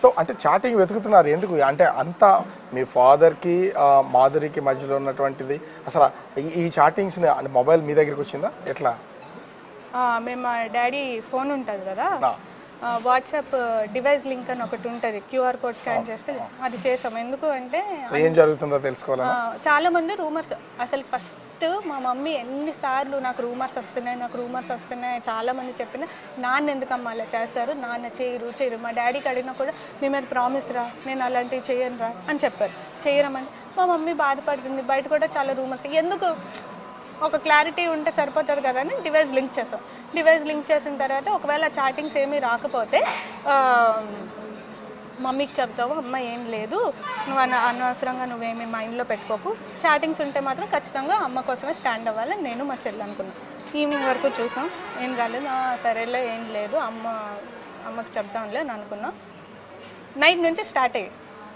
So అంటే chatting వెతుకుతున్నారు ఎందుకు? అంటే అంత మీ ఫాదర్కి మాధురికి మధ్యలో ఉన్నటువంటిది అసలు ఈ చాటింగ్స్ని అంటే మొబైల్ మీ దగ్గరికి వచ్చిందా ఎట్లా? మేము మా డాడీ ఫోన్ ఉంటుంది కదా, వాట్సాప్ డివైస్ లింక్ అని ఒకటి ఉంటుంది, క్యూఆర్ కోడ్ స్కాన్ చేస్తే అది చేసాం. ఎందుకు అంటే ఏం జరుగుతుందో తెలుసుకోవాలి. చాలా మంది రూమర్స్, అసలు ఫస్ట్ మా మమ్మీ ఎన్నిసార్లు నాకు రూమర్స్ వస్తున్నాయి చాలా మంది చెప్పిన, నాన్న ఎందుకమ్మా అలా చేస్తారు, నాన్న చేయరు. మా డాడీకి అడిగినా కూడా మీ మీద ప్రామిస్ రా, నేను అలాంటివి చేయను రా అని చెప్పారు. చేయరమని మా మమ్మీ బాధపడుతుంది. బయట కూడా చాలా రూమర్స్, ఎందుకు ఒక క్లారిటీ ఉంటే సరిపోతుంది కదా అని డివైస్ లింక్ చేసాం. డివైస్ లింక్ చేసిన తర్వాత ఒకవేళ చాటింగ్స్ ఏమీ రాకపోతే మమ్మీకి చెప్తావు, అమ్మ ఏం లేదు, నువ్వు అనవసరంగా నువ్వేమీ మైండ్లో పెట్టుకోకు, చాటింగ్స్ ఉంటే మాత్రం ఖచ్చితంగా అమ్మ కోసమే స్టాండ్ అవ్వాలని నేను మా చెల్లి అనుకున్నాను. ఈవినింగ్ వరకు చూసాం, ఏం రాలేదు. సరేలే ఏం లేదు, అమ్మకి చెప్తాంలే అని అనుకున్నాం. నైట్ నుంచి స్టార్ట్ అయ్యాయి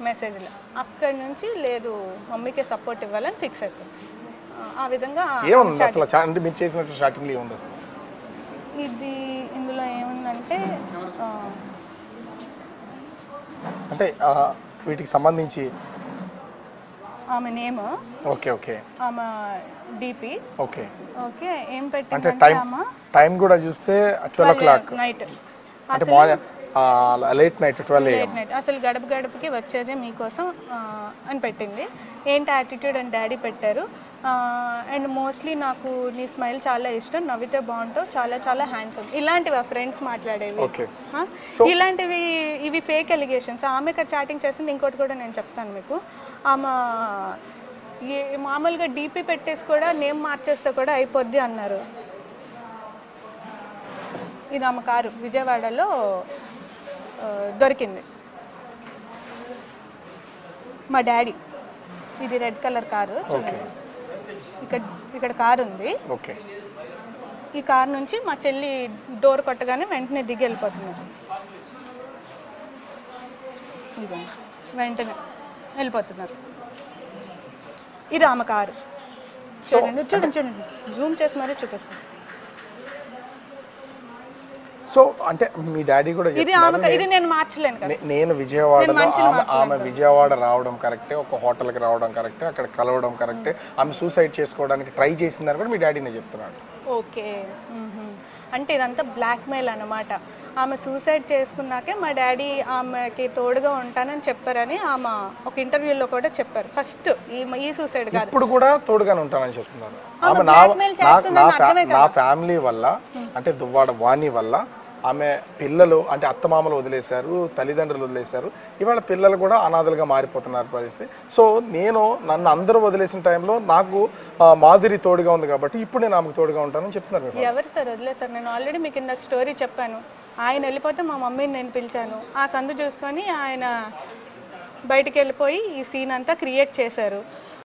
మెసేజ్లు. అక్కడి నుంచి లేదు, మమ్మీకే సపోర్ట్ ఇవ్వాలని ఫిక్స్ అయిపోయింది. ఆ విధంగా ఇది ఇందులో ఏముందంటే అంటే వీటికి సంబంధించి ఆమె నేమ్, ఓకే ఓకే, ఆమె డిపి, ఓకే ఓకే, ఏం పెట్టింది అంటే టైం కూడా చూస్తే 12 o'clock నైట్, అంటే లేట్ నైట్ 12 AM. అసలు గడపకి వచ్చేదే మీకోసం అని పెట్టింది. ఏంటి యాటిట్యూడ్ అని డాడీ పెట్టారు. అండ్ మోస్ట్లీ నాకు నీ స్మైల్ చాలా ఇష్టం, నవ్వితే బాగుంటావు, చాలా చాలా హ్యాండ్సమ్, ఇలాంటివి ఆ ఫ్రెండ్స్ మాట్లాడేవి. ఇలాంటివి ఇవి ఫేక్ ఎలిగేషన్స్. ఆమె చాటింగ్ చేసింది. ఇంకోటి కూడా నేను చెప్తాను మీకు. ఆమె మామూలుగా డీపీ పెట్టేసి కూడా నేమ్ మార్చేస్తే కూడా అయిపోద్ది అన్నారు. ఇది ఆమె కారు విజయవాడలో దొరికింది. మా డాడీ, ఇది రెడ్ కలర్ కారు, ఇక్కడ కారు ఉంది. ఈ కారు నుంచి మా చెల్లి డోర్ కొట్టగానే వెంటనే దిగి వెళ్ళిపోతున్నారు. వెంటనే వెళ్ళిపోతున్నారు. ఇది ఆమె కారు. చూడండి జూమ్ చేసి మరీ చూపిస్తాను. సో అంటే మీ డాడీ కూడా ఇది నేను మార్చలేను కదా, నేను విజయవాడలో ఆమె విజయవాడ రావడం కరెక్టే, ఒక హోటల్కి రావడం కరెక్టే, అక్కడ కలవడం కరెక్టే, ఆమె సూసైడ్ చేసుకోవడానికి ట్రై చేసిందని కూడా మీ డాడీనే చెప్తున్నాడు. ఓకే, అంటే ఇదంతా బ్లాక్మెయిల్ అన్నమాట. ఆమె సూసైడ్ చేసుకున్నాకే మా డాడీ ఆమెకి తోడుగా ఉంటానని చెప్పారని ఆమె ఒక ఇంటర్వ్యూలో కూడా చెప్పారు. ఫస్ట్ ఈ సూసైడ్ కాదు, ఇప్పుడు కూడా తోడుగానే ఉంటానని చెప్తున్నారు. ఆమె నా ఫ్యామిలీ వల్ల, అంటే దువ్వాడ వాణి వల్ల ఆమె పిల్లలు అంటే అత్తమామలు వదిలేశారు, తల్లిదండ్రులు వదిలేశారు. ఇవాళ పిల్లలు కూడా అనాథలుగా మారిపోతున్నారు పరిస్థితి. సో నన్ను అందరూ వదిలేసిన టైంలో నాకు మాధురి తోడుగా ఉంది కాబట్టి ఇప్పుడు నేను ఆమెకు తోడుగా ఉంటానని చెప్తున్నారు. ఎవరు సార్ వదిలేశారు? నేను ఆల్రెడీ మీకు ఇందాక స్టోరీ చెప్పాను. ఆయన వెళ్ళిపోతే మా మమ్మీని నేను పిలిచాను. ఆ సందు చూసుకొని ఆయన బయటికి వెళ్ళిపోయి ఈ సీన్ అంతా క్రియేట్ చేశారు.